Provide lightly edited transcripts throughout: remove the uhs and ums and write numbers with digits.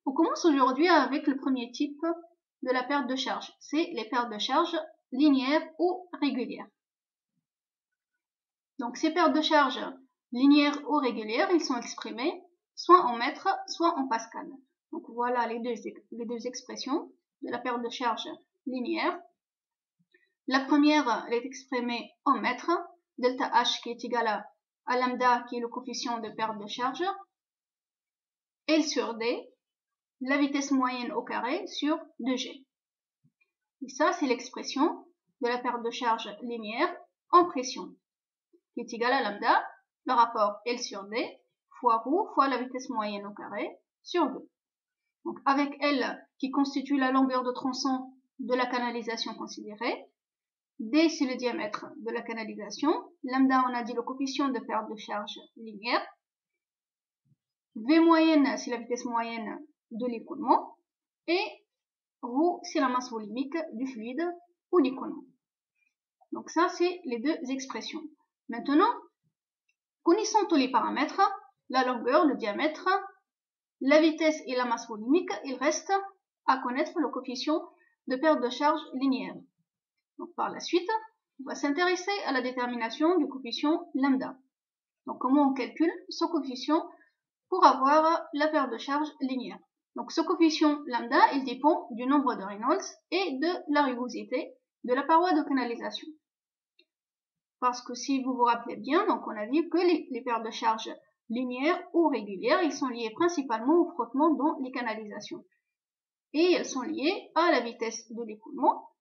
On commence aujourd'hui avec le premier type de la perte de charge. C'est les pertes de charge linéaires ou régulières. Donc ces pertes de charge linéaires ou régulières, ils sont exprimés soit en mètres, soit en pascal. Donc voilà les deux expressions de la perte de charge linéaire. La première, elle est exprimée en mètres, delta H qui est égal à lambda qui est le coefficient de perte de charge, L sur D, la vitesse moyenne au carré sur 2G. Et ça, c'est l'expression de la perte de charge linéaire en pression, qui est égale à lambda, le rapport L sur D, fois ρ, fois la vitesse moyenne au carré, sur 2. Donc, avec L, qui constitue la longueur de tronçon de la canalisation considérée, D, c'est le diamètre de la canalisation, lambda, on a dit le coefficient de perte de charge linéaire, V moyenne, c'est la vitesse moyenne de l'écoulement, et ρ, c'est la masse volumique du fluide ou du coulant. Donc ça, c'est les deux expressions. Maintenant, connaissant tous les paramètres, la longueur, le diamètre, la vitesse et la masse volumique, il reste à connaître le coefficient de perte de charge linéaire. Donc par la suite, on va s'intéresser à la détermination du coefficient lambda. Donc comment on calcule ce coefficient pour avoir la perte de charge linéaire. Donc ce coefficient lambda, il dépend du nombre de Reynolds et de la rugosité de la paroi de canalisation. Parce que si vous vous rappelez bien, donc on a dit que les pertes de charge linéaires ou régulières, ils sont liés principalement au frottement dans les canalisations. Et elles sont liées à la vitesse de l'écoulement,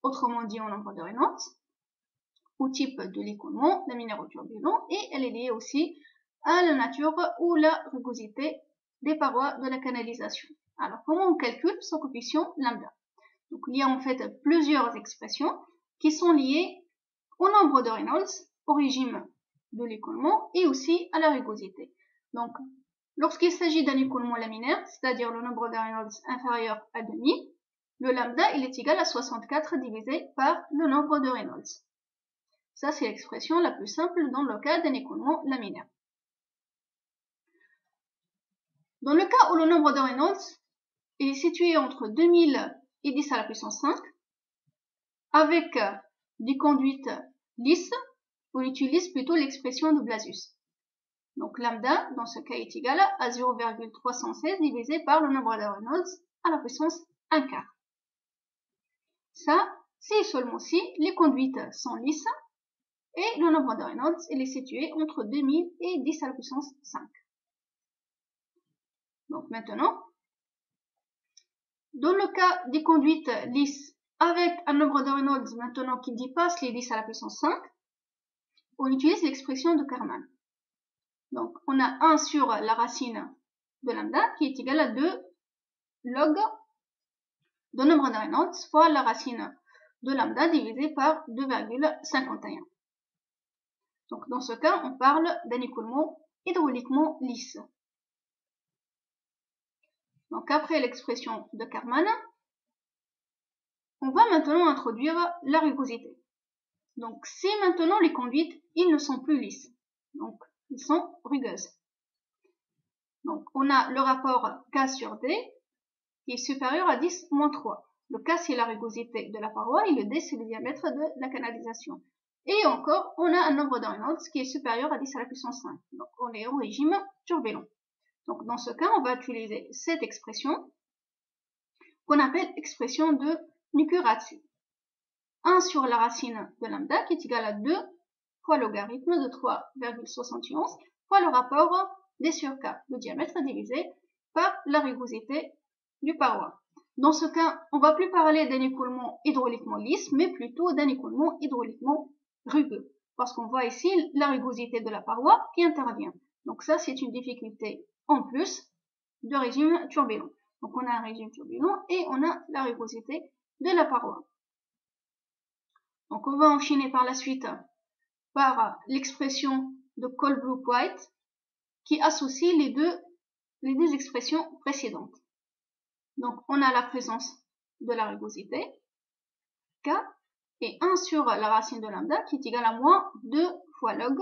autrement dit au nombre de Reynolds, au type de l'écoulement, laminaire ou turbulent, et elle est liée aussi à la nature ou la rugosité des parois de la canalisation. Alors, comment on calcule ce coefficient lambda? Donc, il y a en fait plusieurs expressions qui sont liées au nombre de Reynolds, au régime de l'écoulement et aussi à la rugosité. Donc, lorsqu'il s'agit d'un écoulement laminaire, c'est-à-dire le nombre de Reynolds inférieur à demi, le lambda il est égal à 64 divisé par le nombre de Reynolds. Ça, c'est l'expression la plus simple dans le cas d'un écoulement laminaire. Dans le cas où le nombre de Reynolds est situé entre 2000 et 10 à la puissance 5, avec des conduites lisses, on utilise plutôt l'expression de Blasius. Donc lambda, dans ce cas, est égal à 0,316 divisé par le nombre de Reynolds à la puissance 1 quart. Ça, c'est seulement si les conduites sont lisses et le nombre de Reynolds il est situé entre 2000 et 10 à la puissance 5. Donc maintenant, dans le cas des conduites lisses avec un nombre de Reynolds maintenant qui dépasse les 10 à la puissance 5, on utilise l'expression de Karman. Donc on a 1 sur la racine de lambda qui est égal à 2 log de nombre de Reynolds fois la racine de lambda divisé par 2,51. Donc dans ce cas, on parle d'un écoulement hydrauliquement lisse. Donc après l'expression de Karman, on va maintenant introduire la rugosité. Donc si maintenant les conduites, ils ne sont plus lisses, donc ils sont rugueuses. Donc on a le rapport K sur D qui est supérieur à 10 moins 3. Le K c'est la rugosité de la paroi et le D c'est le diamètre de la canalisation. Et encore, on a un nombre de Reynolds qui est supérieur à 10 à la puissance 5. Donc on est au régime turbulent. Donc dans ce cas, on va utiliser cette expression qu'on appelle expression de Nicurazzi. 1 sur la racine de lambda qui est égal à 2 fois logarithme de 3,71 fois le rapport D sur K, le diamètre divisé par la rugosité du paroi. Dans ce cas, on ne va plus parler d'un écoulement hydrauliquement lisse, mais plutôt d'un écoulement hydrauliquement rugueux. Parce qu'on voit ici la rugosité de la paroi qui intervient. Donc ça, c'est une difficulté en plus de régime turbulent. Donc on a un régime turbulent et on a la rugosité de la paroi. Donc on va enchaîner par la suite par l'expression de Colebrook-White qui associe les deux expressions précédentes. Donc on a la présence de la rugosité, K, et 1 sur la racine de lambda qui est égal à moins 2 fois log,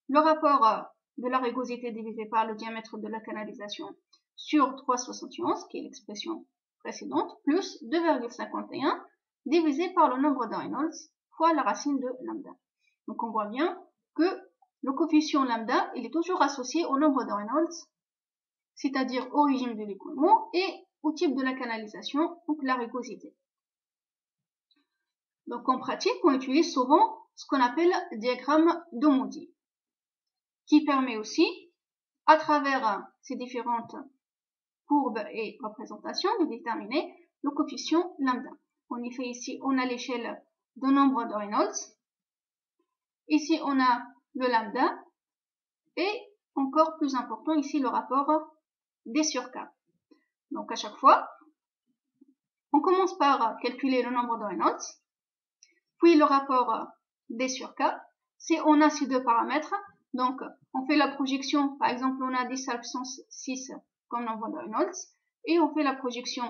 le rapport de la rugosité divisé par le diamètre de la canalisation sur 371, qui est l'expression précédente, plus 2,51 divisé par le nombre de Reynolds fois la racine de lambda. Donc on voit bien que le coefficient lambda, il est toujours associé au nombre de Reynolds, c'est-à-dire au régime de l'écoulement et au type de la canalisation, donc la rugosité. Donc en pratique, on utilise souvent ce qu'on appelle diagramme de Moody, qui permet aussi, à travers ces différentes courbes et représentations, de déterminer le coefficient lambda. En effet, ici, on a l'échelle de nombre de Reynolds. Ici, on a le lambda. Et encore plus important, ici, le rapport D sur K. Donc, à chaque fois, on commence par calculer le nombre de Reynolds, puis le rapport D sur K. Si on a ces deux paramètres, donc, on fait la projection, par exemple, on a 10 à la puissance 6 comme nombre de Reynolds, et on fait la projection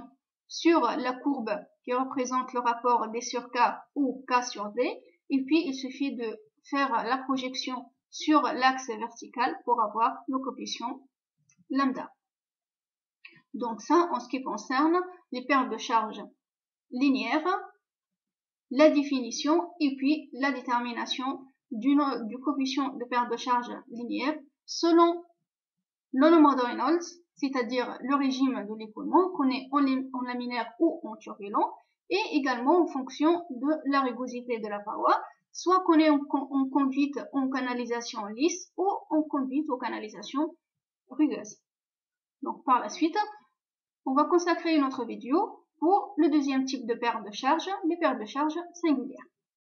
sur la courbe qui représente le rapport D sur K ou K sur D, et puis il suffit de faire la projection sur l'axe vertical pour avoir le coefficient lambda. Donc ça, en ce qui concerne les pertes de charge linéaires, la définition et puis la détermination du coefficient de perte de charge linéaire selon le nombre de Reynolds, c'est-à-dire le régime de l'écoulement qu'on est en laminaire ou en turbulent, et également en fonction de la rugosité de la paroi, soit qu'on est en conduite en canalisation lisse ou en conduite aux canalisations rugueuses. Donc par la suite, on va consacrer une autre vidéo pour le deuxième type de perte de charge, les pertes de charge singulières.